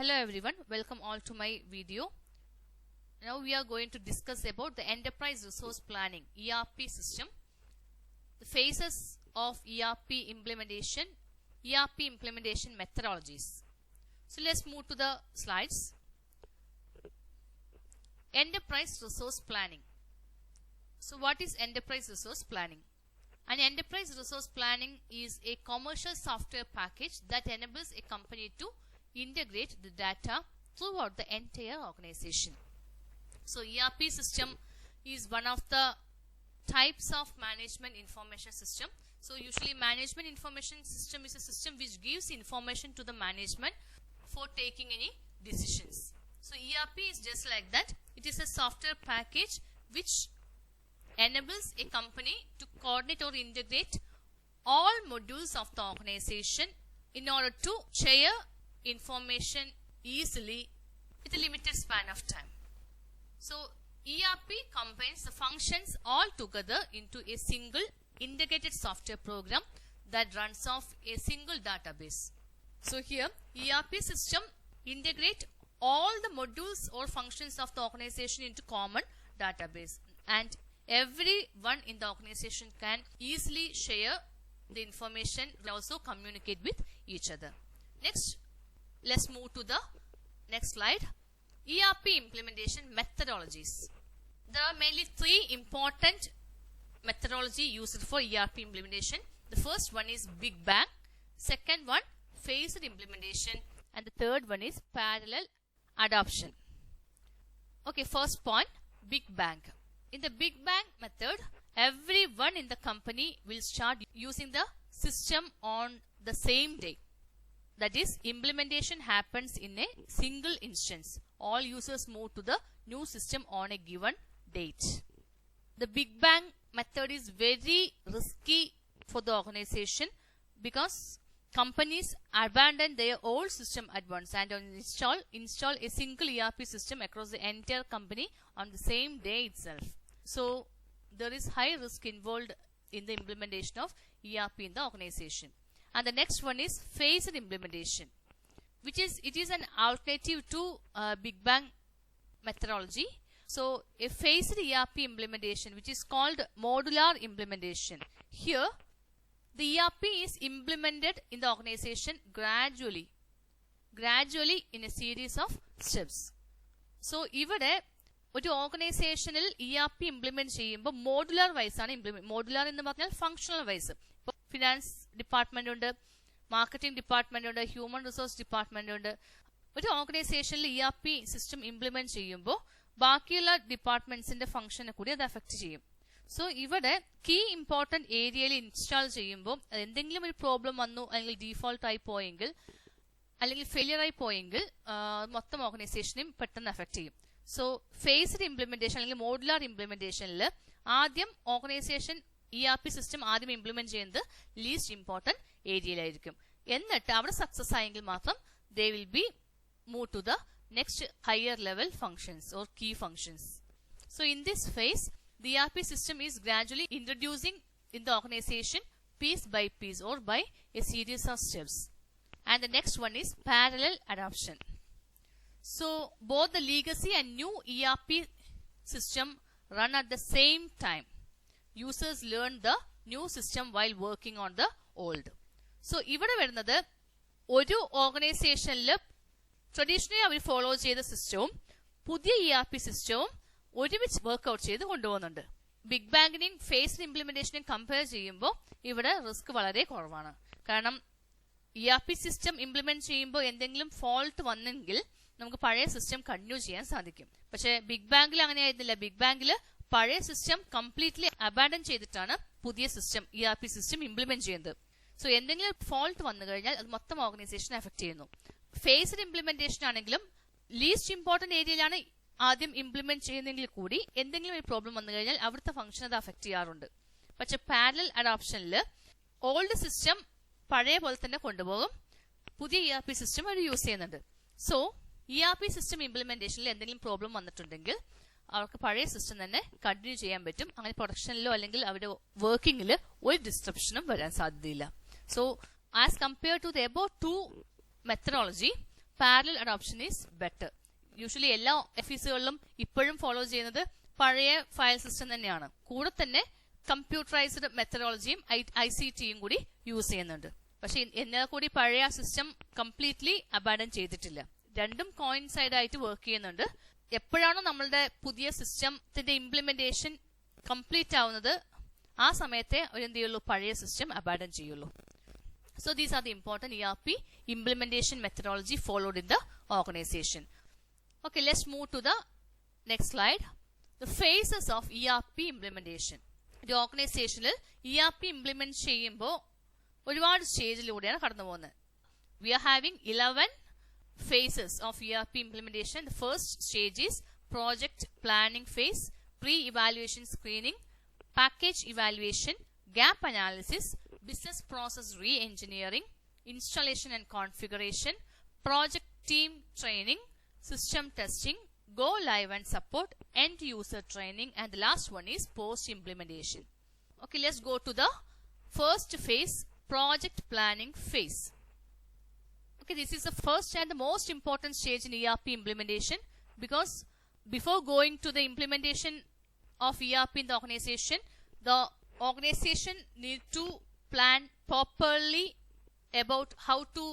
Hello everyone, welcome all to my video. Now we are going to discuss about the enterprise resource planning ERP system, the phases of ERP implementation methodologies. So let's move to the slides. Enterprise resource planning. So what is enterprise resource planning? An enterprise resource planning is a commercial software package that enables a company to integrate the data throughout the entire organization. So ERP system is one of the types of management information system. So usually management information system is a system which gives information to the management for taking any decisions. So ERP is just like that. It is a software package which enables a company to coordinate or integrate all modules of the organization in order to share information easily with a limited span of time. So ERP combines the functions all together into a single integrated software program that runs off a single database. So here ERP system integrate all the modules or functions of the organization into common database, and everyone in the organization can easily share the information and also communicate with each other. Next, let's move to the next slide. ERP implementation methodologies. There are mainly three important methodology used for ERP implementation. The first one is Big Bang, second one phased implementation, and the third one is parallel adoption. Okay, first point, Big Bang. In the Big Bang method, everyone in the company will start using the system on the same day. That is, implementation happens in a single instance. All users move to the new system on a given date. The Big Bang method is very risky for the organization because companies abandon their old system at once and install a single ERP system across the entire company on the same day itself. So there is high risk involved in the implementation of ERP in the organization. And the next one is phased implementation, which is an alternative to Big Bang methodology. So a phased ERP implementation, which is called modular implementation. Here the ERP is implemented in the organization gradually in a series of steps. So ഇവിടെ ഒരു ഓർഗനൈസേഷനിൽ ERP implement ചെയ്യുമ്പോൾ modular vice ആണ് implement. Modular എന്ന് പറഞ്ഞാൽ functional vice. ഇപ്പോൾ finance department ഉണ്ട്, marketing department ഉണ്ട്, ഹ്യൂമൻ റിസോഴ്സ് ഡിപ്പാർട്ട്മെന്റ് ഉണ്ട്. ഒരു ഓർഗനൈസേഷനിൽ ERP സിസ്റ്റം ഇംപ്ലിമെന്റ് ചെയ്യുമ്പോൾ ബാക്കിയുള്ള ഡിപ്പാർട്ട്മെന്റ്സിന്റെ ഫംഗ്ഷനെ കൂടി അത് അഫക്ട് ചെയ്യും. സോ ഇവിടെ കീ ഇമ്പോർട്ടന്റ് ഏരിയയിൽ ഇൻസ്റ്റാൾ ചെയ്യുമ്പോൾ എന്തെങ്കിലും ഒരു പ്രോബ്ലം വന്നു, അല്ലെങ്കിൽ ഡീഫോൾട്ട് ആയി പോയെങ്കിൽ, അല്ലെങ്കിൽ ഫെയിലിയർ ആയി പോയെങ്കിൽ മൊത്തം ഓർഗനൈസേഷനെയും പെട്ടെന്ന് അഫക്ട് ചെയ്യും. സോ ഫേസ്ഡ് ഇംപ്ലിമെന്റേഷൻ അല്ലെങ്കിൽ മോഡുലാർ ഇംപ്ലിമെന്റേഷനിൽ ആദ്യം ഓർഗനൈസേഷൻ ERP സിസ്റ്റം ആദ്യം ഇംപ്ലിമെന്റ് ചെയ്യുന്നത് ലീസ്റ്റ് ഇമ്പോർട്ടന്റ് ഏരിയയിലായിരിക്കും. എന്നിട്ട് അവിടെ സക്സസ് ആയെങ്കിൽ മാത്രം they will be move to the next higher level functions or key functions. So in this phase, the ERP system is gradually introducing in the organization piece by piece or by a series of steps. And the next one is parallel adoption. So both the legacy and new ERP system run at the same time. Users learn the new system while working on the old. So ഇവിടെ വരുന്നത് ഒരു ഓർഗനൈസേഷനിൽ traditionally അവർ follow ചെയ്ത സിസ്റ്റവും പുതിയ ERP സിസ്റ്റവും ഒരുമിച്ച് workout ചെയ്ത് കൊണ്ടുപോകുന്നുണ്ട്. ബിഗ് ബാങ്കിനെയും ഫേസ്ഡ് ഇംപ്ലിമെന്റേഷനെയും കമ്പയർ ചെയ്യുമ്പോൾ ഇവിടെ റിസ്ക് വളരെ കുറവാണ്. കാരണം ERP സിസ്റ്റം ഇംപ്ലിമെന്റ് ചെയ്യുമ്പോൾ എന്തെങ്കിലും ഫോൾട്ട് വന്നെങ്കിൽ നമുക്ക് പഴയ സിസ്റ്റം കണ്ടിന്യൂ ചെയ്യാൻ സാധിക്കും. പക്ഷെ ബിഗ് ബാങ്കിൽ അങ്ങനെ ആയിരുന്നില്ല. ബിഗ് ബാങ്കിൽ പഴയ സിസ്റ്റം കംപ്ലീറ്റ്ലി അബാൻഡൻ ചെയ്തിട്ടാണ് പുതിയ സിസ്റ്റം ERP സിസ്റ്റം ഇംപ്ലിമെന്റ് ചെയ്യുന്നത്. സോ എന്തെങ്കിലും ഫോൾട്ട് വന്നു കഴിഞ്ഞാൽ അത് മൊത്തം ഓർഗനൈസേഷനെ അഫക്ട് ചെയ്യുന്നു. ഫേസ്ഡ് ഇംപ്ലിമെന്റേഷൻ ആണെങ്കിലും ലീസ്റ്റ് ഇമ്പോർട്ടന്റ് ഏരിയയിലാണ് ആദ്യം ഇംപ്ലിമെന്റ് ചെയ്യുന്നെങ്കിൽ കൂടി എന്തെങ്കിലും ഒരു പ്രോബ്ലം വന്നു കഴിഞ്ഞാൽ അവിടുത്തെ ഫംഗ്ഷൻ അത് അഫക്ട് ചെയ്യാറുണ്ട്. പക്ഷെ പാരലൽ അഡോപ്ഷനിൽ ഓൾഡ് സിസ്റ്റം പഴയ പോലെ തന്നെ കൊണ്ടുപോകും, പുതിയ ERP സിസ്റ്റം അവർ യൂസ് ചെയ്യുന്നുണ്ട്. സോ ERP സിസ്റ്റം ഇംപ്ലിമെന്റേഷനിൽ എന്തെങ്കിലും പ്രോബ്ലം വന്നിട്ടുണ്ടെങ്കിൽ അവർക്ക് പഴയ സിസ്റ്റം തന്നെ കണ്ടിന്യൂ ചെയ്യാൻ പറ്റും. അങ്ങനെ പ്രൊഡക്ഷനിലോ അല്ലെങ്കിൽ അവരുടെ വർക്കിങ്ങിൽ ഒരു ഡിസ്ട്രപ്ഷനും വരാൻ സാധ്യതയില്ല. So as compare to the above two methodology, parallel adoption is better. Usually എല്ലാ ഓഫീസുകളിലും ഇപ്പോഴും ഫോളോ ചെയ്യുന്നത് പഴയ ഫയൽ സിസ്റ്റം തന്നെയാണ്. കൂടെ തന്നെ കമ്പ്യൂട്ടറൈസ്ഡ് മെത്തഡോളജിയും ICTയും കൂടി യൂസ് ചെയ്യുന്നുണ്ട്. പക്ഷെ എന്നാൽ കൂടി പഴയ സിസ്റ്റം കംപ്ലീറ്റ്ലി അബാൻഡൻ ചെയ്തിട്ടില്ല. രണ്ടും കോയിൻസൈഡ് ആയിട്ട് വർക്ക് ചെയ്യുന്നുണ്ട്. എപ്പോഴാണോ നമ്മളുടെ പുതിയ സിസ്റ്റത്തിന്റെ ഇംപ്ലിമെന്റേഷൻ കംപ്ലീറ്റ് ആവുന്നത് ആ സമയത്തെ എന്ത് ചെയ്യുള്ളൂ, പഴയ സിസ്റ്റം അബാൻഡൻ ചെയ്യുള്ളൂ. So these are the important ERP implementation methodology followed in the organization. Okay, let's move to the next slide. The phases of ERP implementation. The organization ERP implement ചെയ്യുമ്പോൾ ഒരുപാട് സ്റ്റേജിലൂടെയാണ് കടന്നു പോകുന്നത്. We are having 11 phases of ERP implementation. The first stage is project planning phase, pre-evaluation screening, package evaluation, gap analysis, business process re-engineering, installation and configuration, project team training, system testing, go live and support, end user training, and the last one is post implementation. Okay, let's go to the first phase, project planning phase. Okay, this is the first and the most important stage in ERP implementation, because before going to the implementation of ERP in the organization need to plan properly about how to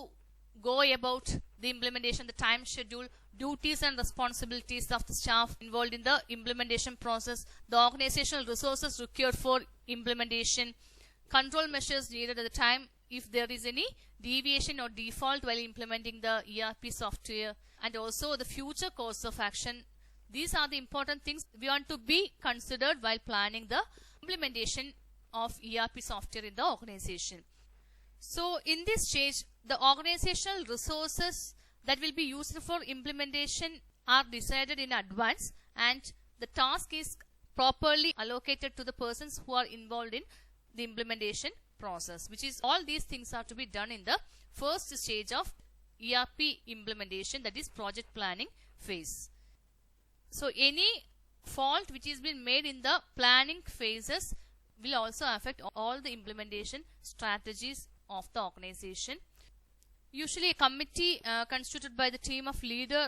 go about the implementation, the time schedule, duties and responsibilities of the staff involved in the implementation process, the organizational resources required for implementation, control measures needed at the time if there is any deviation or default while implementing the ERP software, and also the future course of action. These are the important things we want to be considered while planning the implementation of ERP software in the organization. So in this stage, the organizational resources that will be used for implementation are decided in advance, and the task is properly allocated to the persons who are involved in the implementation process, which is all these things are to be done in the first stage of ERP implementation, that is project planning phase. So any fault which is been made in the planning phases will also affect all the implementation strategies of the organization. Usually a committee constituted by the team of leader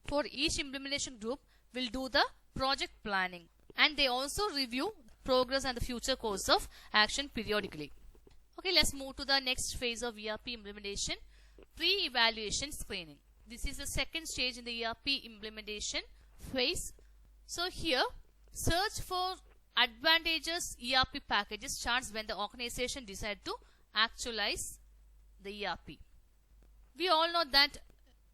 for each implementation group will do the project planning, and they also review progress and the future course of action periodically. Okay, let's move to the next phase of ERP implementation, pre-evaluation screening. This is the second stage in the ERP implementation phase. So here, search for advantageous ERP packages starts when the organization decides to actualize the ERP. We all know that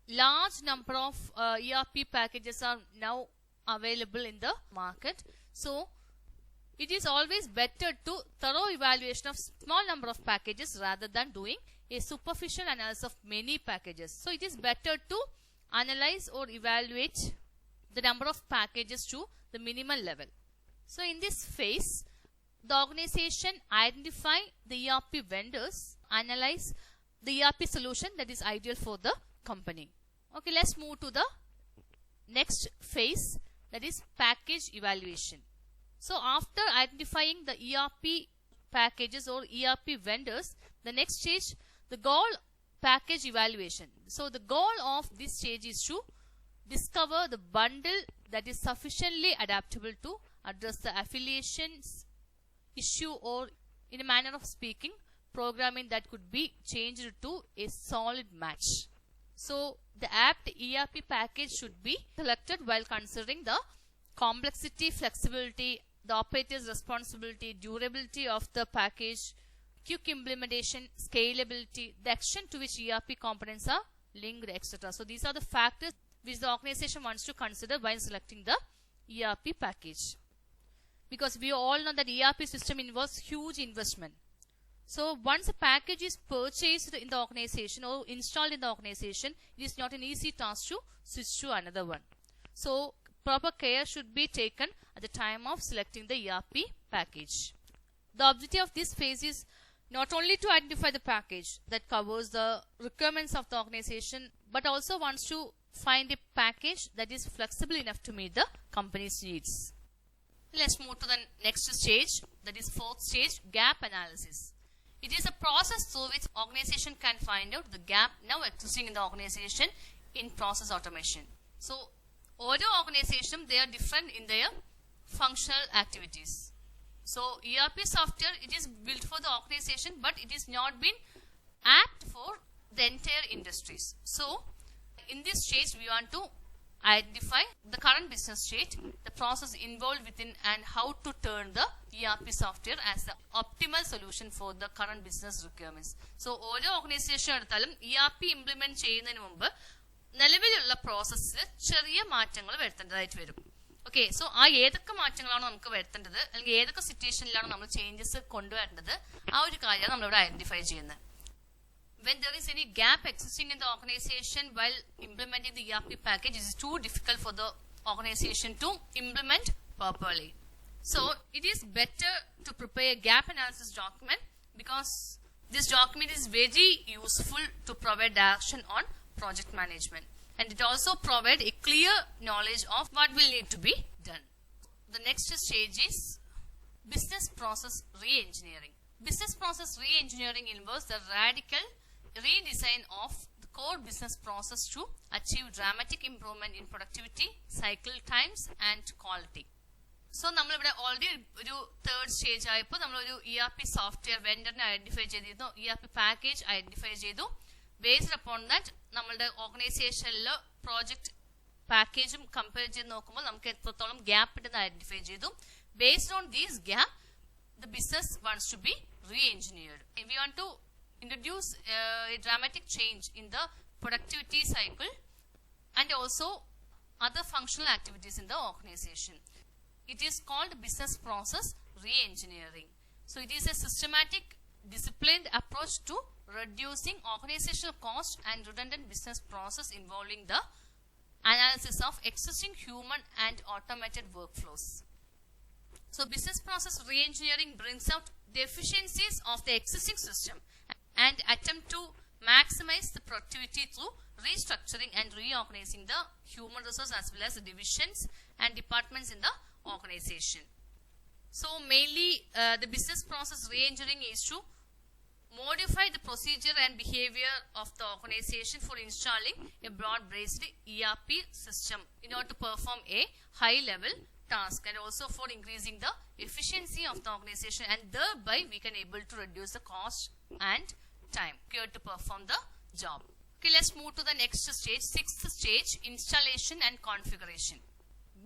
large number of ERP packages are now available in the market. So it is always better to thorough evaluation of small number of packages rather than doing a superficial analysis of many packages. So it is better to analyze or evaluate the number of packages to the minimal level. So in this phase, the organization identify the ERP vendors, analyze the ERP solution that is ideal for the company. Okay, let's move to the next phase, that is package evaluation. So after identifying the ERP packages or ERP vendors, the next stage, the goal package evaluation. So the goal of this stage is to discover the bundle that is sufficiently adaptable to address the affiliations issue, or in a manner of speaking, programming that could be changed to a solid match. So the apt ERP package should be selected while considering the complexity, flexibility, the operator's responsibility, durability of the package, quick implementation, scalability, the extent to which ERP components are linked, etc. So these are the factors which the organization wants to consider while selecting the ERP package. Because we all know that ERP system involves huge investment. So once a package is purchased in the organization or installed in the organization, it is not an easy task to switch to another one. So proper care should be taken at the time of selecting the ERP package. The objective of this phase is not only to identify the package that covers the requirements of the organization, but also wants to find a package that is flexible enough to meet the company's needs. Let's move to the next stage, that is fourth stage, gap analysis. It is a process through which organization can find out the gap now existing in the organization in process automation. So, ഓരോ ഓർഗനൈസേഷനും they are different in their functional activities. So, ERP software, it is built for the organization, but it is not been apt for the entire industries. So, in this stage, we want to identify the current business state, the process involved within, and how to turn the ERP software as the optimal solution for the current business requirements. So, ഓരോ organisation എടുത്താലും ERP implement ചെയ്യുന്നതിന് മുമ്പ് നിലവിലുള്ള പ്രോസസ്സിൽ ചെറിയ മാറ്റങ്ങൾ വരുത്തേണ്ടതായിട്ട് വരും. Okay, so ആ ഏതൊക്കെ മാറ്റങ്ങളാണ് നമുക്ക് വരുത്തേണ്ടത്, അല്ലെങ്കിൽ ഏതൊക്കെ സിറ്റുവേഷനിലാണ് നമ്മൾ ചേഞ്ചസ് കൊണ്ടുവരേണ്ടത്, ആ ഒരു കാര്യമാണ് നമ്മളിവിടെ ഐഡന്റിഫൈ ചെയ്യുന്നത്. When there is any gap existing in the organization while implementing the ERP package, it is too difficult for the organization to implement properly. So, it is better to prepare a gap analysis document, because this document is very useful to provide direction on project management, and it also provide a clear knowledge of what will need to be done. The next stage is business process re-engineering. Business process re-engineering involves the radical redesign of the core business process to achieve dramatic improvement in productivity, cycle times, and quality. So, നമ്മളിവിടെ already ഒരു third stage ആയപ്പോൾ നമ്മളൊരു ERP software വെൻഡറിനെ identify ചെയ്തിരുന്നു, ERP package identify ചെയ്തു. Based upon that നമ്മളുടെ ഓർഗനൈസേഷനിൽ project പാക്കേജും compare ചെയ്ത് നോക്കുമ്പോൾ നമുക്ക് എത്രത്തോളം ഗ്യാപ്പ് ഉണ്ടെന്ന് ഐഡന്റിഫൈ ചെയ്തു. Based on these gap, the business wants to be re-engineered. We want to introduce a dramatic change in the productivity cycle and also other functional activities in the organization. It is called business process re-engineering. So, it is a systematic, disciplined approach to reducing organizational cost and redundant business process involving the analysis of existing human and automated workflows. So, business process re-engineering brings out the efficiencies of the existing system and attempt to maximize the productivity through restructuring and reorganizing the human resource as well as the divisions and departments in the organization. So, mainly the business process re-engineering is to modify the procedure and behavior of the organization for installing a broad-based ERP system in order to perform a high-level task, and also for increasing the efficiency of the organization, and thereby we can able to reduce the cost and time required to perform the job. Okay, let's move to the next stage, sixth stage, installation and configuration.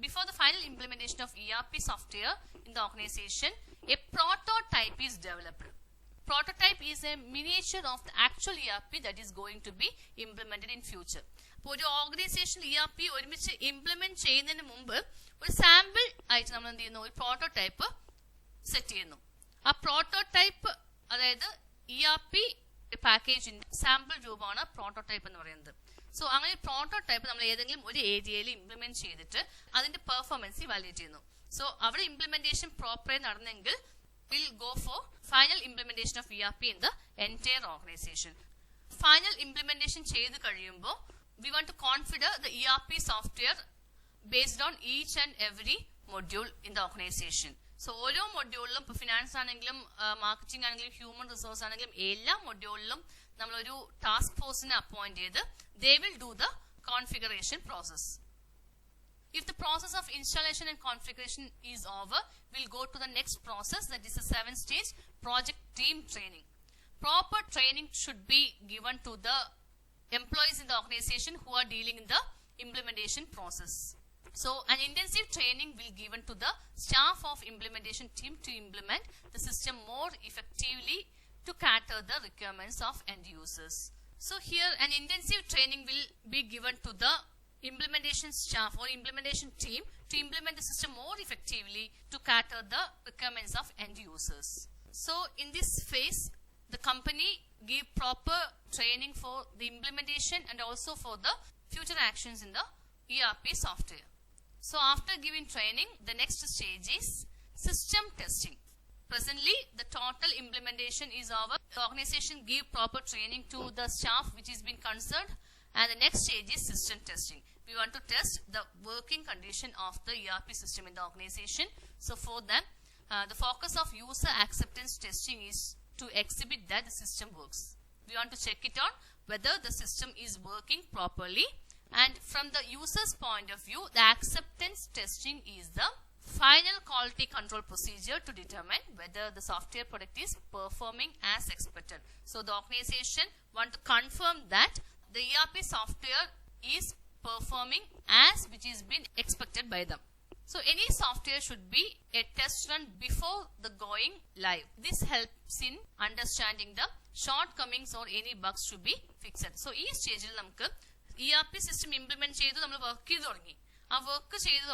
Before the final implementation of ERP software in the organization, a prototype is developed. Prototype is a miniature of the actual ERP that is going to be implemented in future. അപ്പോൾ ഒരു organisation ERP ഒരുമിച്ച് implement ചെയ്യുന്നതിന് മുമ്പ് ഒരു sample ആയിട്ട് നമ്മൾ എന്ത് ചെയ്യുന്നു, ഒരു പ്രോട്ടോടൈപ്പ് സെറ്റ് ചെയ്യുന്നു. ആ പ്രോട്ടോടൈപ്പ്, അതായത് ERP പാക്കേജിന്റെ സാമ്പിൾ രൂപമാണ് പ്രോട്ടോടൈപ്പ് എന്ന് പറയുന്നത്. സോ അങ്ങനെ പ്രോട്ടോടൈപ്പ് നമ്മൾ ഏതെങ്കിലും ഒരു ഏരിയയിൽ ഇംപ്ലിമെന്റ് ചെയ്തിട്ട് അതിന്റെ പെർഫോമൻസ് ഇവാലുവേറ്റ് ചെയ്യുന്നു. സോ അവിടെ implementation പ്രോപ്പറായി നടന്നെങ്കിൽ will go for final implementation of ERP in the entire organization. Final implementation ചെയ്ത് കഴിയുമ്പോൾ we want to configure the ERP software based on each and every module in the organization. So ഓരോ മൊഡ്യൂളിലും, ഇപ്പോൾ finance ആണെങ്കിലും marketing ആണെങ്കിലും human resource ആണെങ്കിലും എല്ലാ മൊഡ്യൂളിലും നമ്മളൊരു task ഫോഴ്സിനെ അപ്പോയിന്റ് ചെയ്ത് they will do the configuration process. If the process of installation and configuration is over, we'll go to the next process, that is the 7th stage, project team training. Proper training should be given to the employees in the organization who are dealing in the implementation process. So, an intensive training will be given to the staff of implementation team to implement the system more effectively to cater the requirements of end users. So, here an intensive training will be given to the implementation staff or implementation team to implement the system more effectively to cater the requirements of end users. So, in this phase, the company give proper training for the implementation and also for the future actions in the ERP software. So, after giving training, the next stage is system testing. Presently, the total implementation is over. The organization give proper training to the staff which is being concerned, and the next stage is system testing. We want to test the working condition of the ERP system in the organization. So, for them, the focus of user acceptance testing is to exhibit that the system works. We want to check it on whether the system is working properly And from the user's point of view, the acceptance testing is the final quality control procedure to determine whether the software product is performing as expected. So the organization want to confirm that the ERP software is performing as which is been expected by them. So any software should be a test run before the going live. This helps in understanding the shortcomings or any bugs to be fixed. So ഈ സ്റ്റേജിൽ നമുക്ക് ERP system implement ചെയ്ത് നമ്മൾ work ചെയ്ത് തുടങ്ങി. ആ work ചെയ്ത്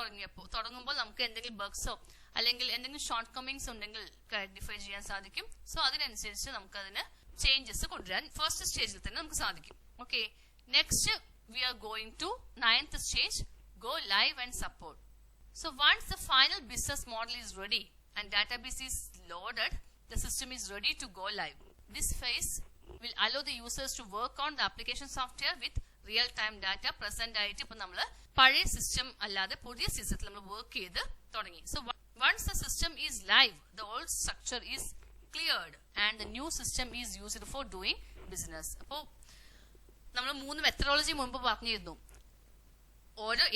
തുടങ്ങുമ്പോൾ നമുക്ക് എന്തെങ്കിലും ബഗ്സോ അല്ലെങ്കിൽ എന്തെങ്കിലും ഷോർട്ട് കമ്മിങ്സ് ഉണ്ടെങ്കിൽ ഐഡന്റിഫൈ ചെയ്യാൻ സാധിക്കും. സോ അതിനനുസരിച്ച് നമുക്ക് അതിന് ചേഞ്ചസ് കൊണ്ടുവരാൻ ഫസ്റ്റ് സ്റ്റേജിൽ തന്നെ നമുക്ക് സാധിക്കും. Okay, next we are going to 9th stage, go live and support. So once the final business model is ready and database is loaded, the system is ready to go live. This phase will allow the users to work on the application software with real time data present ആയിട്ട് ഇപ്പൊ നമ്മൾ പഴയ system അല്ലാതെ പുതിയ സിസ്റ്റത്തിൽ നമ്മൾ work ചെയ്ത് തുടങ്ങി. So once the system is live, the old structure is cleared and the new system is used for doing business. അപ്പോൾ നമ്മൾ 3 മെത്തഡോളജി മുമ്പ് പറഞ്ഞിരുന്നു.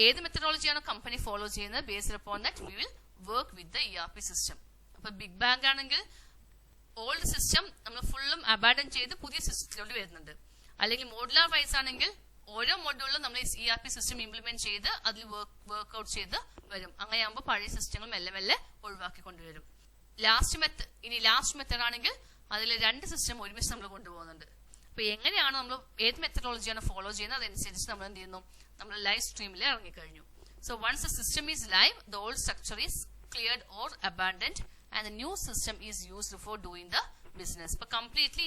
ഏത് മെത്തഡോളജിയാണോ കമ്പനി ഫോളോ ചെയ്യുന്നത്, based upon that we will work with the ERP system. അപ്പൊ big bank ആണെങ്കിൽ old system നമ്മൾ ഫുള്ളും അബാൻഡൻ ചെയ്ത് പുതിയ സിസ്റ്റത്തിലോട്ട് വരുന്നുണ്ട്. അല്ലെങ്കിൽ മോഡുലാർ വൈസ് ആണെങ്കിൽ ഓരോ മോഡ്യൂളിലും നമ്മൾ ERP സിസ്റ്റം ഇംപ്ലിമെന്റ് ചെയ്ത് അതിൽ വർക്ക് ഔട്ട് ചെയ്ത് വരും. അങ്ങനെയാകുമ്പോൾ പഴയ സിസ്റ്റങ്ങൾ മെല്ലെ മെല്ലെ ഒഴിവാക്കി കൊണ്ടുവരും. ലാസ്റ്റ് മെത്തഡ് ആണെങ്കിൽ അതിൽ 2 സിസ്റ്റം ഒരുമിച്ച് നമ്മൾ കൊണ്ടുപോകുന്നുണ്ട്. അപ്പൊ എങ്ങനെയാണ് നമ്മൾ ഏത് മെത്തഡോളജിയാണ് ഫോളോ ചെയ്യുന്നത് അതനുസരിച്ച് നമ്മൾ എന്ത് ചെയ്യുന്നു, നമ്മൾ ലൈവ് സ്ട്രീമിൽ ഇറങ്ങിക്കഴിഞ്ഞു. So once the system is live, the old structure is cleared or abandoned and the new system is used for doing the business. ഇപ്പൊ കംപ്ലീറ്റ്ലി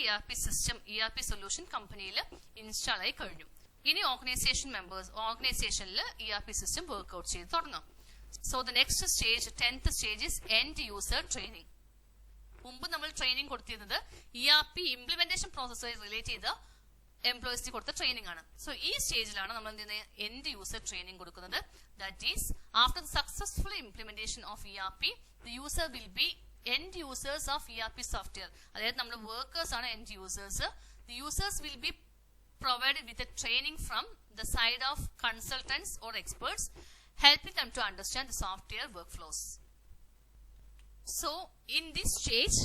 ERP സൊല്യൂഷൻ കമ്പനിയിൽ ഇൻസ്റ്റാൾ ആയി കഴിഞ്ഞു. ഇനി ഓർഗനൈസേഷനിൽ ERP സിസ്റ്റം വർക്ക് ഔട്ട് ചെയ്ത് തുടങ്ങാം. So the next stage 10th stage is end user training. മുമ്പ് നമ്മൾ ട്രെയിനിങ് കൊടുത്തിരുന്നത് ERP ഇംപ്ലിമെന്റേഷൻ പ്രോസസ്സുമായി റിലേറ്റ് ചെയ്ത എംപ്ലോയീസിന് കൊടുത്ത ട്രെയിനിങ് ആണ്. സോ ഈ സ്റ്റേജിലാണ് നമ്മൾ എന്ത് ചെയ്യുന്നത്, എൻഡ് യൂസർ ട്രെയിനിങ് കൊടുക്കുന്നത്. That is after the successful implementation of ERP, the user will be end users of ERP software. അതായത് നമ്മുടെ വർക്കേഴ്സ് ആണ് end users. The users will be provided with a training from the side of consultants or experts, helping them to understand the software workflows. So in this stage,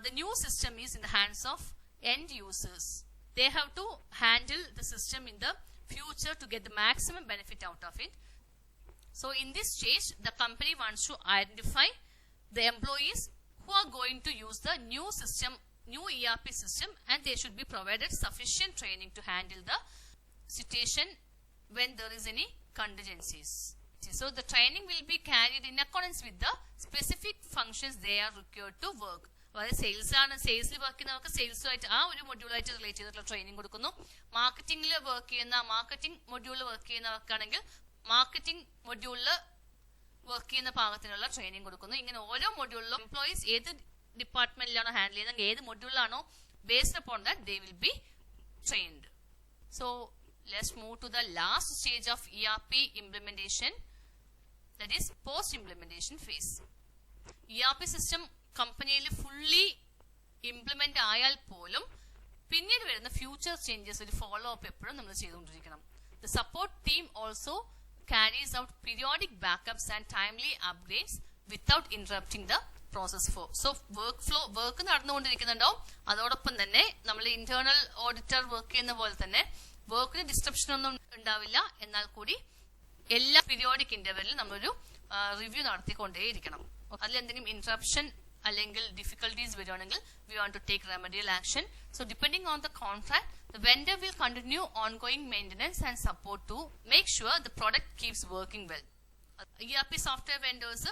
the new system is in the hands of end users. They have to handle the system in the future to get the maximum benefit out of it. So in this stage, the company wants to identify the employees who are going to use the new ERP system, and they should be provided sufficient training to handle the situation when there is any contingencies. So the training will be carried in accordance with the specific functions they are required to work. അതായത് സെയിൽസിൽ work ചെയ്യുന്നവർക്ക് സെയിൽസുമായിട്ട് ആ ഒരു മൊഡ്യൂളായിട്ട് relate ചെയ്തിട്ടുള്ള training കൊടുക്കുന്നു. മാർക്കറ്റിംഗിൽ marketing മൊഡ്യൂളിൽ work ചെയ്യുന്നവർക്കാണെങ്കിൽ marketing മൊഡ്യൂളിൽ work ചെയ്യുന്ന പാകത്തിനുള്ള ട്രെയിനിങ് കൊടുക്കുന്നു. ഇങ്ങനെ ഓരോ മൊഡ്യൂളിലും എംപ്ലോയീസ് ഏത് ഡിപ്പാർട്ട്മെന്റിലാണോ ഹാൻഡിൽ ചെയ്യുന്നത്, ഏത് മൊഡ്യൂളിലാണോ, based upon that they will be trained. So let's move to the last stage of ERP implementation, that is post implementation phase. ERP system കമ്പനിയിൽ ഫുള്ളി ഇംപ്ലിമെന്റ് ആയാൽ പോലും പിന്നീട് വരുന്ന ഫ്യൂച്ചർ ചേഞ്ചസ് ഒരു ഫോളോ അപ്പ് എപ്പോഴും നമ്മൾ ചെയ്തുകൊണ്ടിരിക്കണം. The support team also carries out periodic backups and timely upgrades without interrupting the process flow. So work നടന്നുകൊണ്ടിരിക്കുന്നുണ്ടാവും. അതോടൊപ്പം തന്നെ നമ്മൾ ഇന്റേണൽ ഓഡിറ്റർ വർക്ക് ചെയ്യുന്ന പോലെ തന്നെ വർക്കിന് ഡിസ്ട്രപ്ഷൻ ഒന്നും ഉണ്ടാവില്ല. എന്നാൽ കൂടി എല്ലാ പീരിയോഡിക് ഇന്റർവെല്ലിൽ നമ്മളൊരു റിവ്യൂ നടത്തിക്കൊണ്ടേയിരിക്കണം. അതിലെന്തെങ്കിലും ഇന്ററപ്ഷൻ അല്ലെങ്കിൽ ഡിഫിക്കൽട്ടീസ് വരുവാണെങ്കിൽ we want to take remedial action. So depending on the contract, the vendor will continue ongoing maintenance and support to make sure the product keeps working well. ERP software vendors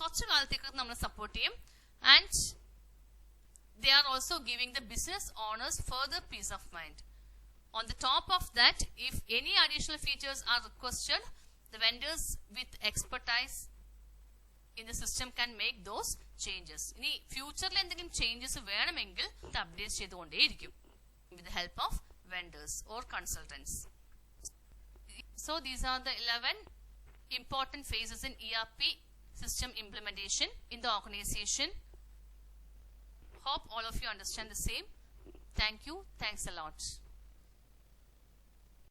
കുറച്ചു കാലത്തേക്ക് നമ്മൾ support ചെയ്യും. And they are also giving the business owners further peace of mind. On the top of that, if any additional features are requested, the vendors with expertise in the system can make those changes. ഇനി ഫ്യൂച്ചറിൽ എന്തെങ്കിലും changes വേണമെങ്കിൽ ഇത് update ചെയ്തുകൊണ്ടേയിരിക്കും with the help of vendors or consultants. So these are the 11 important phases in ERP system implementation in the organization. Hope all of you understand the same. Thank you. Thanks a lot.